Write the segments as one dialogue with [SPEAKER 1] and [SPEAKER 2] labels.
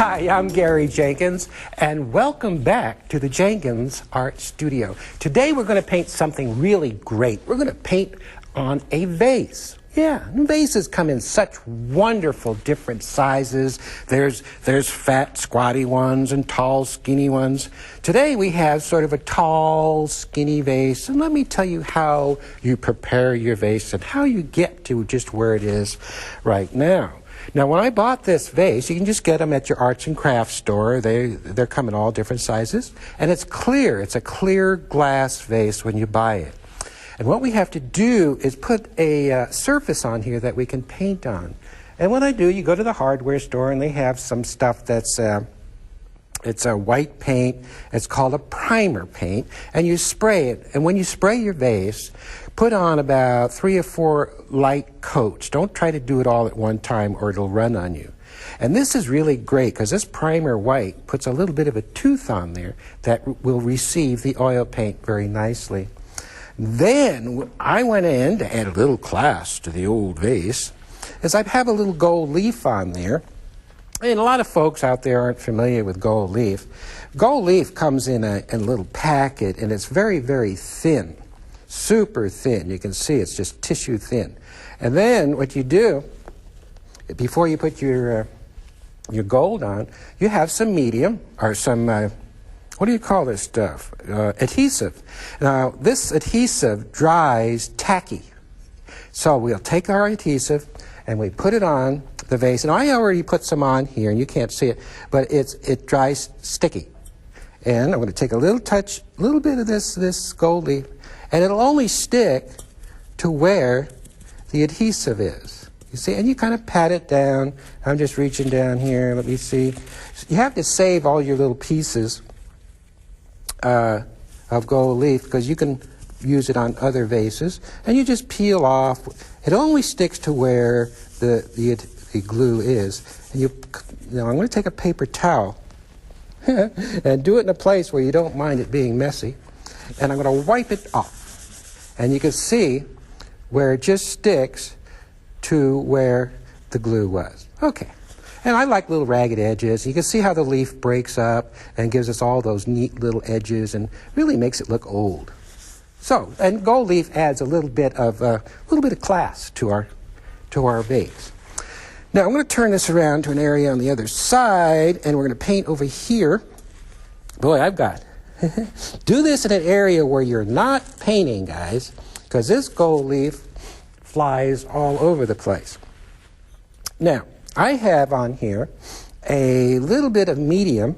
[SPEAKER 1] Hi, I'm Gary Jenkins, and welcome back to the Jenkins Art Studio. Today we're going to paint something really great. We're going to paint on a vase. Yeah, vases come in such wonderful different sizes. There's fat, squatty ones and tall, skinny ones. Today we have sort of a tall, skinny vase, and let me tell you how you prepare your vase and how you get to just where it is right now. Now, when I bought this vase, you can just get them at your arts and crafts store. They're come in all different sizes, and it's clear. It's a clear glass vase when you buy it. And what we have to do is put a surface on here that we can paint on. And what I do, you go to the hardware store and they have some stuff that's it's a white paint. It's called a primer paint, and you spray it. And when you spray your vase, put on about 3 or 4 light coats. Don't try to do it all at one time or it'll run on you. And this is really great because this primer white puts a little bit of a tooth on there that will receive the oil paint very nicely. Then I went in to add a little class to the old vase, as I have a little gold leaf on there. And a lot of folks out there aren't familiar with gold leaf. Gold leaf comes in a little packet, and it's very, very thin, super thin. You can see it's just tissue thin. And then what you do, before you put your gold on, you have some medium, or some, what do you call this stuff? Adhesive. Now, this adhesive dries tacky. So we'll take our adhesive, and we put it on the vase. And I already put some on here, and you can't see it, but it dries sticky. And I'm going to take a little bit of this gold leaf, and it'll only stick to where the adhesive is. You see, and you kind of pat it down. I'm just reaching down here. Let me see. You have to save all your little pieces of gold leaf because you can use it on other vases. And you just peel off. It only sticks to where the glue is. And now I'm going to take a paper towel and do it in a place where you don't mind it being messy. And I'm going to wipe it off. And you can see where it just sticks to where the glue was. Okay. And I like little ragged edges. You can see how the leaf breaks up and gives us all those neat little edges and really makes it look old. So, and gold leaf adds a little bit of class to our vase. Now I'm going to turn this around to an area on the other side, and we're going to paint over here. Boy, I've got do this in an area where you're not painting, guys, because this gold leaf flies all over the place. Now, I have on here a little bit of medium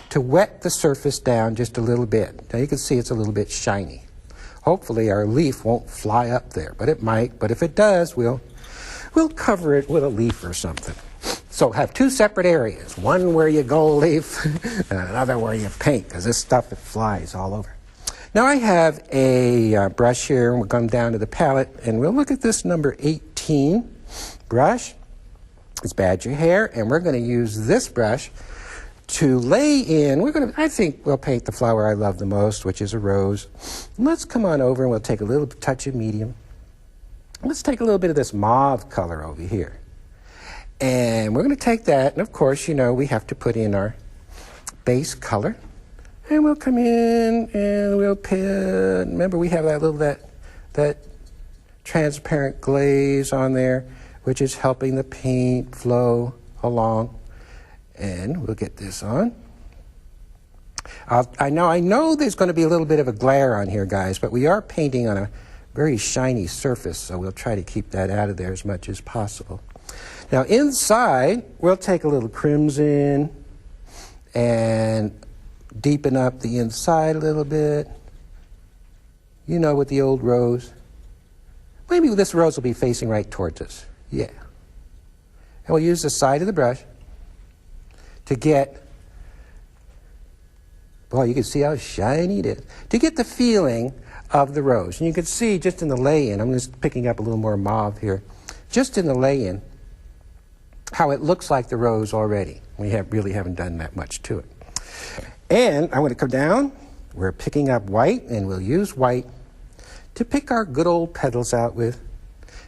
[SPEAKER 1] to wet the surface down just a little bit. Now you can see it's a little bit shiny. Hopefully our leaf won't fly up there, but it might. But if it does, we'll cover it with a leaf or something. So have 2 separate areas, one where you gold leaf and another where you paint, because this stuff, it flies all over. Now I have a brush here, and we'll come down to the palette, and we'll look at this number 18 brush. It's badger hair, and we're going to use this brush to lay in. I think we'll paint the flower I love the most, which is a rose. Let's come on over, and we'll take a little touch of medium. Let's take a little bit of this mauve color over here. And we're going to take that, and of course, you know, we have to put in our base color. And we'll come in and we'll remember we have that transparent glaze on there, which is helping the paint flow along. And we'll get this on. I know there's going to be a little bit of a glare on here, guys, but we are painting on a very shiny surface, so we'll try to keep that out of there as much as possible. Now inside, we'll take a little crimson and deepen up the inside a little bit. You know, with the old rose. Maybe this rose will be facing right towards us. Yeah. And we'll use the side of the brush to get, boy, you can see how shiny it is, to get the feeling of the rose. And you can see just in the lay-in, I'm just picking up a little more mauve here, just in the lay-in, how it looks like the rose already. We really haven't done that much to it. And I'm going to come down. We're picking up white, and we'll use white to pick our good old petals out with.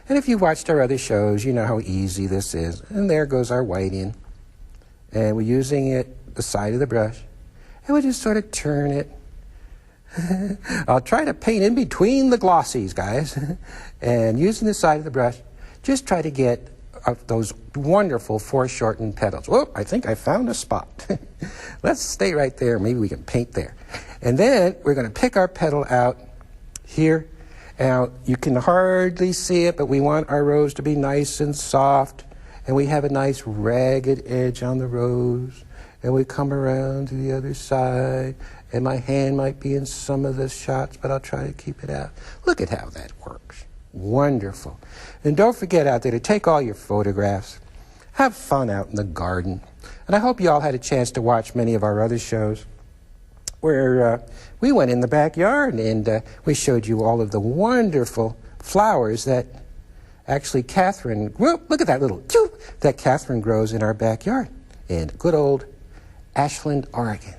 [SPEAKER 1] And if you watched our other shows, you know how easy this is. And there goes our white in. And we're using it, the side of the brush, and we just sort of turn it. I'll try to paint in between the glossies, guys. And using the side of the brush, just try to get those wonderful foreshortened petals. Whoa, I think I found a spot. Let's stay right there. Maybe we can paint there. And then we're going to pick our petal out here. Now, you can hardly see it, but we want our rose to be nice and soft. And we have a nice ragged edge on the rose. And we come around to the other side. And my hand might be in some of the shots, but I'll try to keep it out. Look at how that works. Wonderful. And don't forget out there to take all your photographs. Have fun out in the garden. And I hope you all had a chance to watch many of our other shows where we went in the backyard and we showed you all of the wonderful flowers that actually Catherine, whoop, look at that little, that Catherine grows in our backyard in good old Ashland, Oregon.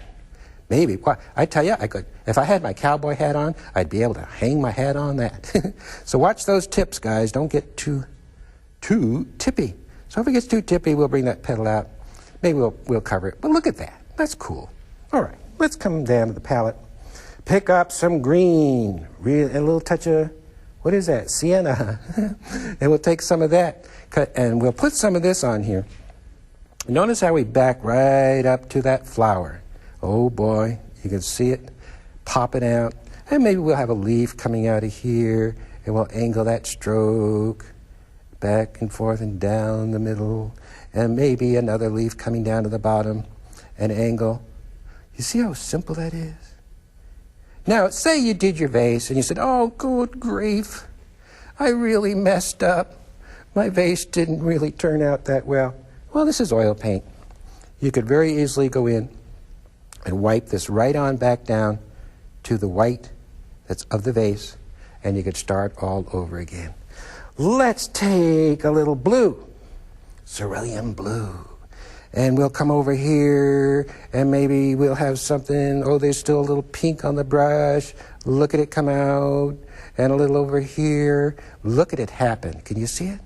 [SPEAKER 1] Maybe. I tell you, I could, if I had my cowboy hat on, I'd be able to hang my hat on that. So watch those tips, guys. Don't get too tippy. So if it gets too tippy, we'll bring that petal out. Maybe we'll cover it. But look at that. That's cool. All right. Let's come down to the palette. Pick up some green. A little touch of, what is that? Sienna. And we'll take some of that. And we'll put some of this on here. Notice how we back right up to that flower. Oh boy, you can see it popping out. And maybe we'll have a leaf coming out of here, and we'll angle that stroke back and forth and down the middle, and maybe another leaf coming down to the bottom, and angle. You see how simple that is? Now, say you did your vase, and you said, oh, good grief, I really messed up. My vase didn't really turn out that well. Well, this is oil paint. You could very easily go in and wipe this right on back down to the white that's of the vase, and you could start all over again. Let's take a little blue, cerulean blue, and we'll come over here, and maybe we'll have something, oh, there's still a little pink on the brush. Look at it come out, and a little over here. Look at it happen. Can you see it?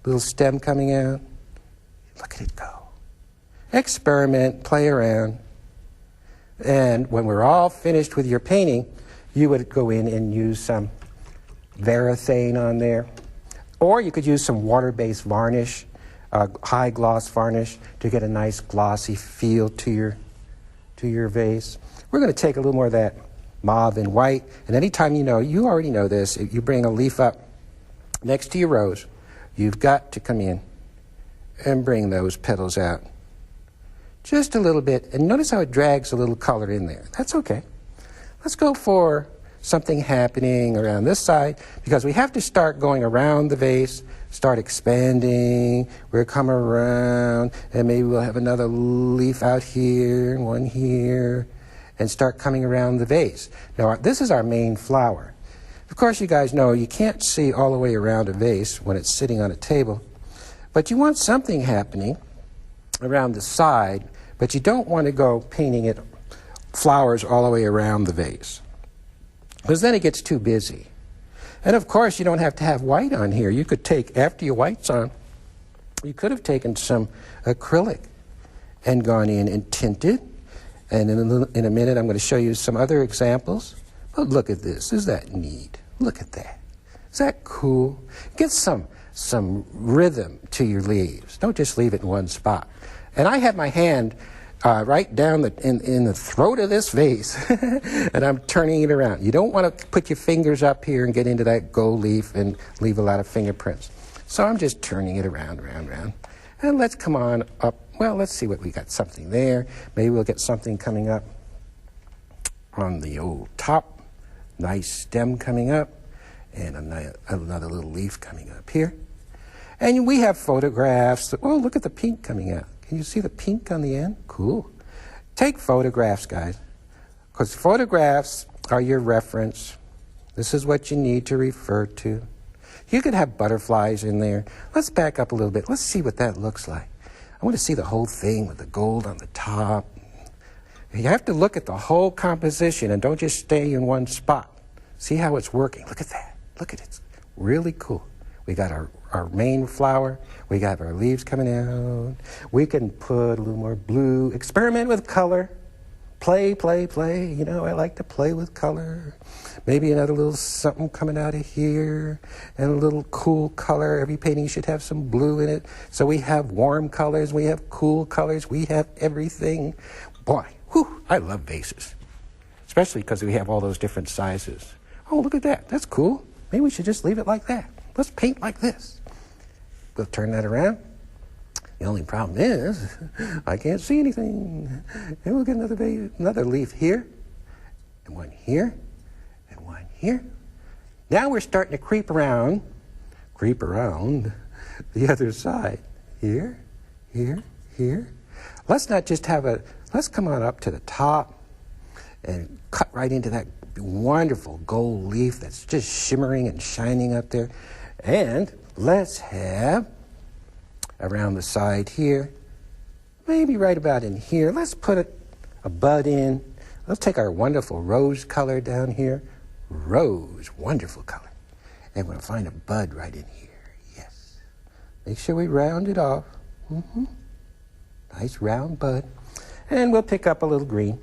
[SPEAKER 1] Little stem coming out. Look at it go. Experiment, play around, and when we're all finished with your painting, you would go in and use some Varathane on there, or you could use some water-based varnish, high gloss varnish, to get a nice glossy feel to your vase. We're going to take a little more of that mauve and white, and anytime you already know this, if you bring a leaf up next to your rose, you've got to come in and bring those petals out. Just a little bit, and notice how it drags a little color in there. That's okay. Let's go for something happening around this side, because we have to start going around the vase, start expanding. We'll come around, and maybe we'll have another leaf out here, and one here, and start coming around the vase. Now, this is our main flower. Of course, you guys know you can't see all the way around a vase when it's sitting on a table, but you want something happening around the side, but you don't want to go painting it flowers all the way around the vase, because then it gets too busy. And of course, you don't have to have white on here. You could take, after your white's on, you could have taken some acrylic and gone in and tinted. And in a minute, I'm going to show you some other examples. But look at this. Is that neat? Look at that. Is that cool? Get some rhythm to your leaves. Don't just leave it in one spot. And I have my hand right down in the throat of this vase, and I'm turning it around. You don't want to put your fingers up here and get into that gold leaf and leave a lot of fingerprints. So I'm just turning it around. And let's come on up. Well, let's see what we got. Something there. Maybe we'll get something coming up on the old top. Nice stem coming up, and another little leaf coming up here. And we have photographs. Oh, look at the pink coming out. Can you see the pink on the end? Cool. Take photographs, guys, because photographs are your reference. This is what you need to refer to. You could have butterflies in there. Let's back up a little bit. Let's see what that looks like. I want to see the whole thing with the gold on the top. You have to look at the whole composition and don't just stay in one spot. See how it's working. Look at that. Look at it. It's really cool. We got our main flower. We got our leaves coming out. We can put a little more blue. Experiment with color. Play, play, play. You know, I like to play with color. Maybe another little something coming out of here. And a little cool color. Every painting should have some blue in it. So we have warm colors. We have cool colors. We have everything. Boy, whew, I love vases. Especially because we have all those different sizes. Oh, look at that. That's cool. Maybe we should just leave it like that. Let's paint like this. We'll turn that around. The only problem is I can't see anything. And we'll get another leaf here, and one here, and one here. Now we're starting to creep around the other side. Here, here, here. Let's not just let's come on up to the top and cut right into that wonderful gold leaf that's just shimmering and shining up there. And let's have around the side here, maybe right about in here, let's put a bud in. Let's take our wonderful rose color down here. Rose, wonderful color. And we'll find a bud right in here. Yes. Make sure we round it off. Nice round bud. And we'll pick up a little green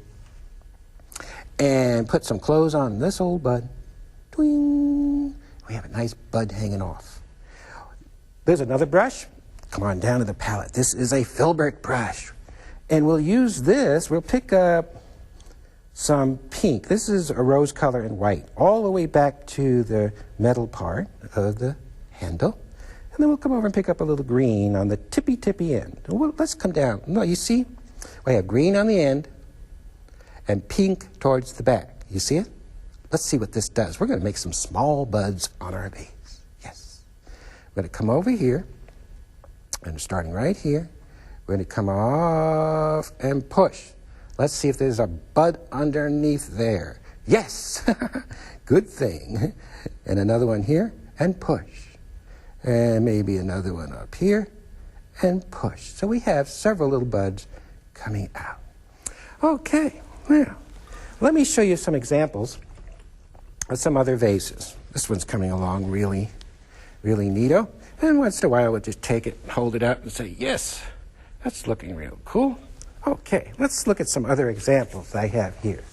[SPEAKER 1] and put some clothes on this old bud. Twing. We have a nice bud hanging off. There's another brush. Come on down to the palette. This is a filbert brush. And we'll use this. We'll pick up some pink. This is a rose color and white, all the way back to the metal part of the handle. And then we'll come over and pick up a little green on the tippy end. Well, let's come down. No, you see? We have green on the end and pink towards the back. You see it? Let's see what this does. We're going to make some small buds on our vase. Yes. We're going to come over here. And starting right here, we're going to come off and push. Let's see if there's a bud underneath there. Yes! Good thing. And another one here, and push. And maybe another one up here, and push. So we have several little buds coming out. Okay, now, let me show you some examples of some other vases. This one's coming along really, really neato. And once in a while, we'll just take it, hold it up, and say, yes, that's looking real cool. Okay, let's look at some other examples I have here.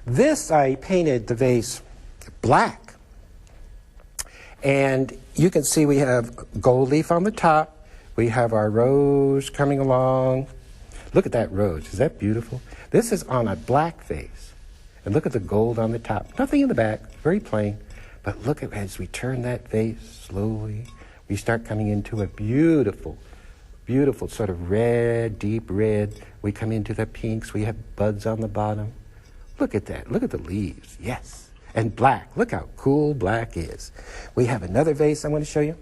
[SPEAKER 1] This, I painted the vase black. And you can see we have gold leaf on the top. We have our rose coming along. Look at that rose. Is that beautiful? This is on a black vase. And look at the gold on the top. Nothing in the back, very plain. But look at as we turn that vase slowly, we start coming into a beautiful, beautiful sort of red, deep red. We come into the pinks. We have buds on the bottom. Look at that. Look at the leaves. Yes. And black. Look how cool black is. We have another vase I want to show you.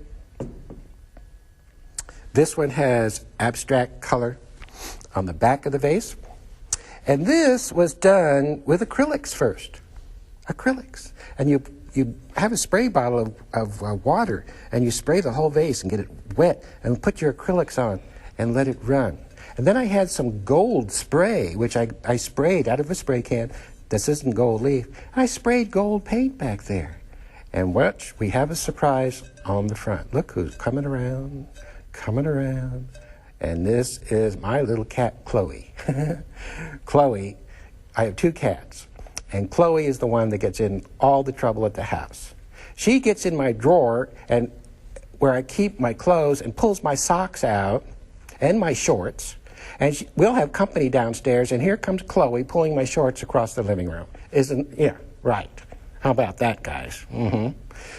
[SPEAKER 1] This one has abstract color on the back of the vase. And this was done with acrylics first. Acrylics. And you have a spray bottle of water, and you spray the whole vase and get it wet, and put your acrylics on and let it run. And then I had some gold spray, which I sprayed out of a spray can. This isn't gold leaf. I sprayed gold paint back there. And watch, we have a surprise on the front. Look who's coming around, coming around. And this is my little cat, Chloe. Chloe, I have two cats. And Chloe is the one that gets in all the trouble at the house. She gets in my drawer and where I keep my clothes and pulls my socks out and my shorts. And we'll have company downstairs, and here comes Chloe pulling my shorts across the living room. Yeah, right. How about that, guys?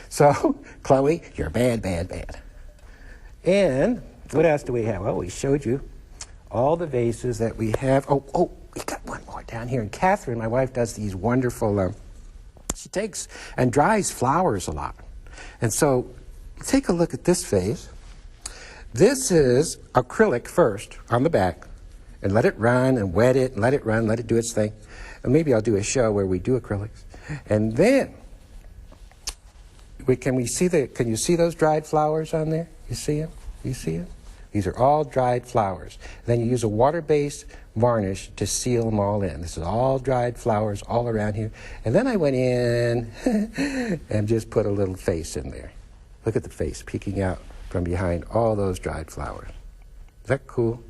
[SPEAKER 1] So, Chloe, you're bad, bad, bad. And what else do we have? Well, we showed you all the vases that we have. Oh, we got one more down here. And Catherine, my wife, does these wonderful, she takes and dries flowers a lot. And so take a look at this vase. This is acrylic first on the back. And let it run and wet it and let it run, let it do its thing. And maybe I'll do a show where we do acrylics. And then, can you see those dried flowers on there? You see them? You see them? These are all dried flowers. Then you use a water-based varnish to seal them all in. This is all dried flowers all around here. And then I went in and just put a little face in there. Look at the face peeking out from behind all those dried flowers. Is that cool?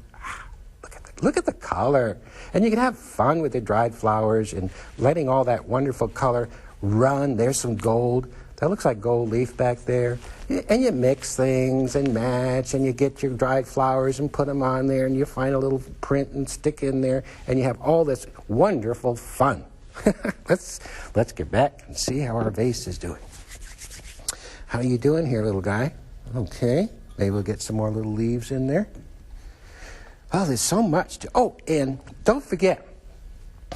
[SPEAKER 1] Look at the color. And you can have fun with the dried flowers and letting all that wonderful color run. There's some gold. That looks like gold leaf back there. And you mix things and match, and you get your dried flowers and put them on there, and you find a little print and stick in there, and you have all this wonderful fun. Let's get back and see how our vase is doing. How are you doing here, little guy? Okay. Maybe we'll get some more little leaves in there. Oh, there's so much to... Oh, and don't forget,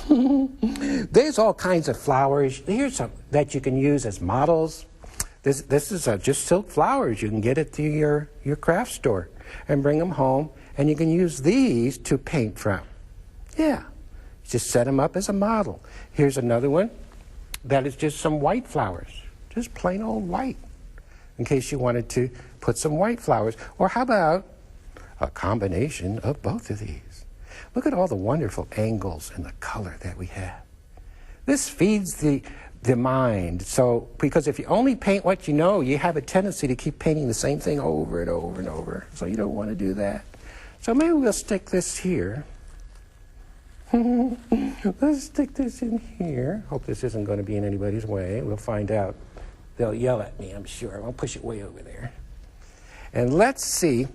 [SPEAKER 1] there's all kinds of flowers. Here's some that you can use as models. This is just silk flowers. You can get it to your craft store and bring them home, and you can use these to paint from. Yeah, just set them up as a model. Here's another one that is just some white flowers, just plain old white, in case you wanted to put some white flowers. Or how about a combination of both of these? Look at all the wonderful angles and the color that we have. This feeds the mind. So, because if you only paint what you know, you have a tendency to keep painting the same thing over and over and over. So you don't want to do that. So maybe we'll stick this here. Let's stick this in here. Hope this isn't going to be in anybody's way. We'll find out. They'll yell at me, I'm sure. I'll push it way over there. And let's see,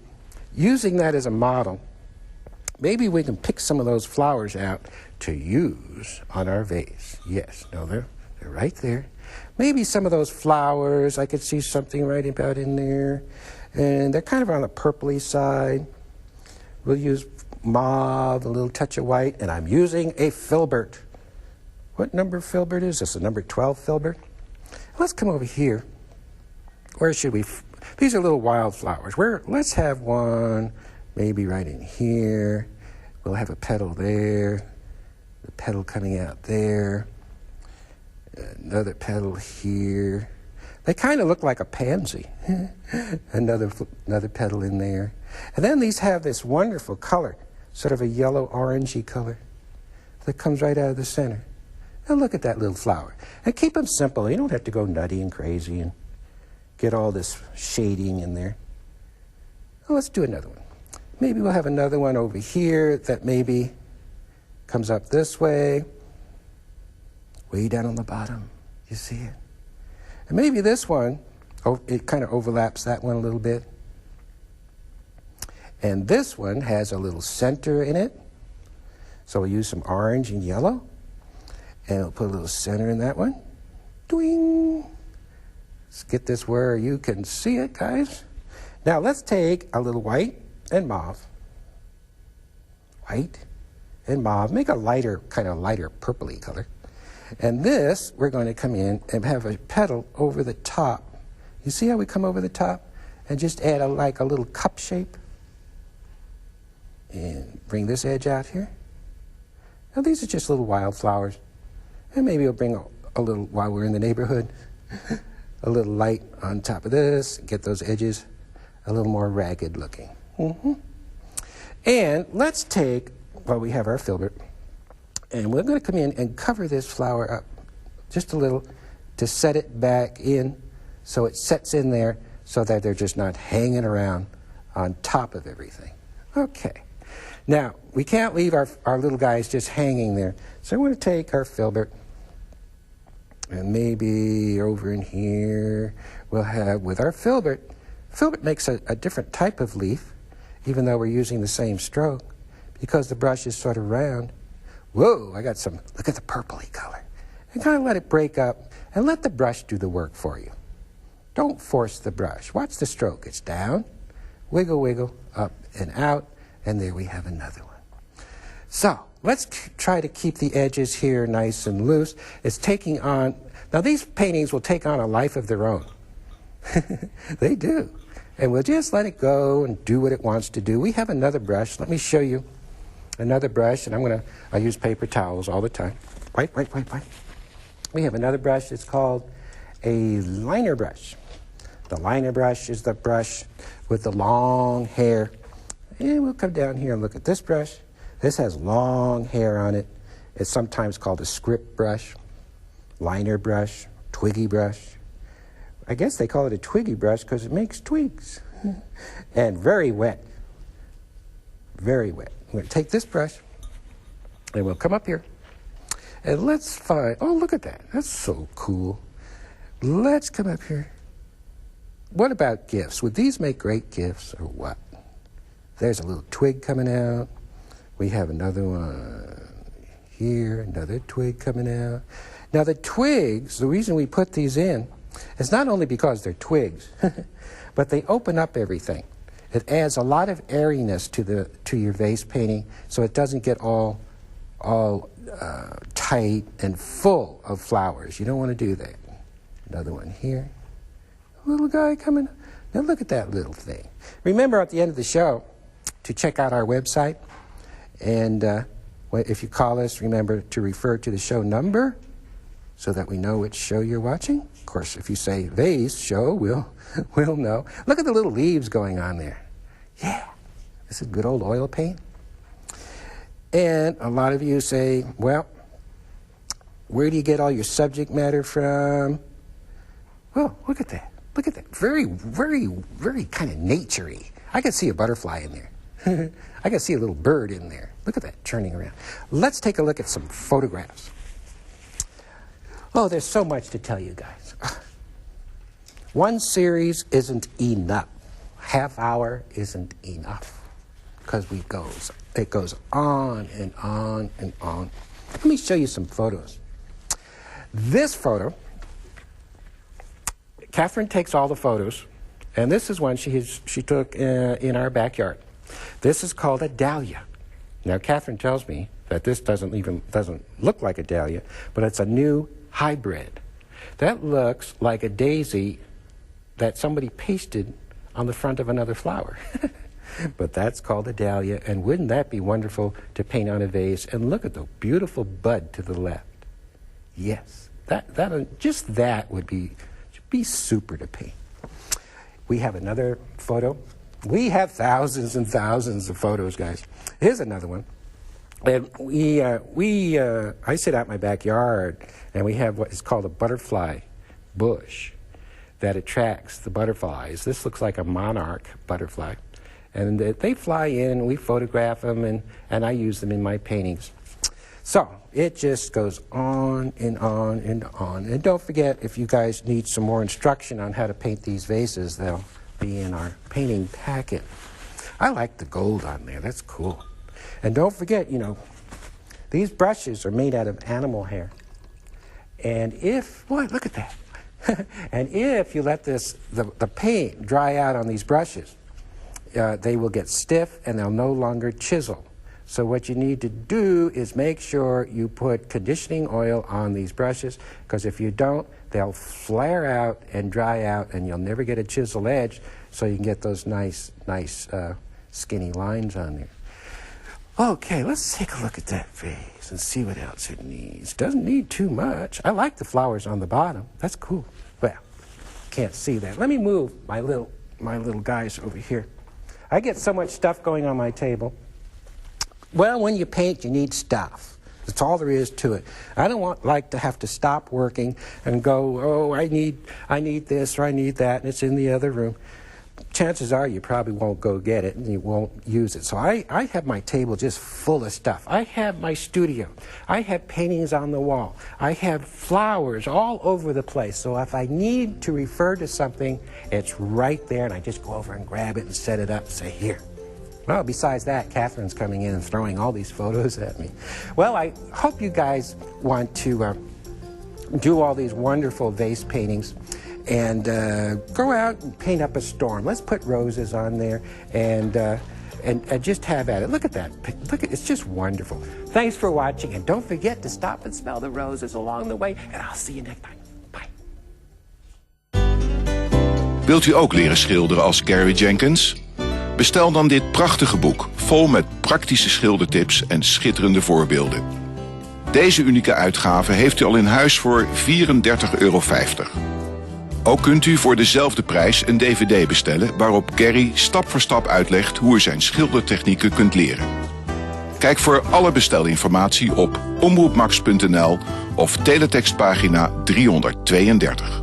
[SPEAKER 1] using that as a model, maybe we can pick some of those flowers out to use on our vase. Yes, no, they're right there. Maybe some of those flowers, I could see something right about in there. And they're kind of on the purpley side. We'll use mauve, a little touch of white, and I'm using a filbert. What number filbert is this? A number 12 filbert? Let's come over here. Where should we? These are little wildflowers. Let's have one maybe right in here. We'll have a petal there. The petal coming out there. Another petal here. They kind of look like a pansy. Another petal in there. And then these have this wonderful color, sort of a yellow-orangey color that comes right out of the center. Now look at that little flower. And keep them simple. You don't have to go nutty and crazy and get all this shading in there. Well, let's do another one. Maybe we'll have another one over here that maybe comes up this way, way down on the bottom. You see it? And maybe this one, it kind of overlaps that one a little bit. And this one has a little center in it. So we'll use some orange and yellow. And we'll put a little center in that one. Doing. Let's get this where you can see it, guys. Now let's take a little white and mauve. White and mauve. Make a lighter, kind of lighter purpley color. And this, we're going to come in and have a petal over the top. You see how we come over the top? And just add like a little cup shape. And bring this edge out here. Now these are just little wildflowers. And maybe we'll bring a little, while we're in the neighborhood, a little light on top of this. Get those edges a little more ragged looking. And let's take, well, we have our filbert. And we're going to come in and cover this flower up just a little to set it back in so it sets in there so that they're just not hanging around on top of everything. Okay. Now, we can't leave our little guys just hanging there. So we're going to take our filbert and maybe over in here we'll have with our filbert. Filbert makes a different type of leaf, even though we're using the same stroke, because the brush is sort of round. Whoa, I got some, look at the purpley color. And kind of let it break up and let the brush do the work for you. Don't force the brush. Watch the stroke. It's down, wiggle, wiggle, up and out, and there we have another one. So let's try to keep the edges here nice and loose. It's taking on, now these paintings will take on a life of their own. They do. And we'll just let it go and do what it wants to do. We have another brush. Let me show you another brush, and I use paper towels all the time. White. We have another brush. It's called a liner brush. The liner brush is the brush with the long hair. And we'll come down here and look at this brush. This has long hair on it. It's sometimes called a script brush, liner brush, twiggy brush. I guess they call it a twiggy brush because it makes twigs. And very wet. Very wet. I'm going to take this brush and we'll come up here. And let's find, oh, look at that. That's so cool. Let's come up here. What about gifts? Would these make great gifts or what? There's a little twig coming out. We have another one here, another twig coming out. Now the twigs, the reason we put these in is not only because they're twigs, but they open up everything. It adds a lot of airiness to your vase painting so it doesn't get all tight and full of flowers. You don't want to do that. Another one here. A little guy coming. Now look at that little thing. Remember at the end of the show to check out our website. And if you call us, remember to refer to the show number so that we know which show you're watching. Of course, if you say vase show, we'll know. Look at the little leaves going on there. Yeah, this is good old oil paint. And a lot of you say, well, where do you get all your subject matter from? Well, look at that. Look at that. Very, very, very kind of nature-y. I can see a butterfly in there. I can see a little bird in there. Look at that turning around. Let's take a look at some photographs. Oh, there's so much to tell you guys. One series isn't enough. Half hour isn't enough because it goes on and on and on. Let me show you some photos. This photo, Catherine takes all the photos, and this is one she took in our backyard. This is called a dahlia. Now, Catherine tells me that this doesn't look like a dahlia, but it's a new hybrid. That looks like a daisy that somebody pasted on the front of another flower. But that's called a dahlia, and wouldn't that be wonderful to paint on a vase? And look at the beautiful bud to the left. Yes, just that would be super to paint. We have another photo. We have thousands and thousands of photos, guys. Here's another one. And I sit out in my backyard, and we have what is called a butterfly bush that attracts the butterflies. This looks like a monarch butterfly. And they fly in, we photograph them, and I use them in my paintings. So it just goes on and on and on. And don't forget, if you guys need some more instruction on how to paint these vases, they'll be in our painting packet. I like the gold on there. That's cool. And don't forget, these brushes are made out of animal hair. And look at that. And if you let the paint dry out on these brushes, they will get stiff and they'll no longer chisel. So what you need to do is make sure you put conditioning oil on these brushes, because if you don't, they'll flare out and dry out and you'll never get a chisel edge, so you can get those nice skinny lines on there. Okay, let's take a look at that vase and see what else it needs. Doesn't need too much. I like the flowers on the bottom. That's cool. Well, can't see that. Let me move my little guys over here. I get so much stuff going on my table. Well, when you paint, you need stuff. That's all there is to it. I don't like to have to stop working and go, oh, I need this or I need that, and it's in the other room. Chances are you probably won't go get it and you won't use it. So I have my table just full of stuff. I have my studio. I have paintings on the wall. I have flowers all over the place. So if I need to refer to something, it's right there, and I just go over and grab it and set it up and say, here. Well, besides that, Catherine's coming in and throwing all these photos at me. Well, I hope you guys want to do all these wonderful vase paintings and go out and paint up a storm. Let's put roses on there and just have at it. Look at that. It's just wonderful. Thanks for watching, and don't forget to stop and smell the roses along the way, and I'll see you next time. Bye.
[SPEAKER 2] Wilt u ook leren schilderen als Garry Jenkins? Bestel dan dit prachtige boek, vol met praktische schildertips en schitterende voorbeelden. Deze unieke uitgave heeft u al in huis voor €34,50. Ook kunt u voor dezelfde prijs een dvd bestellen waarop Garry stap voor stap uitlegt hoe u zijn schildertechnieken kunt leren. Kijk voor alle bestelinformatie op omroepmax.nl of teletextpagina 332.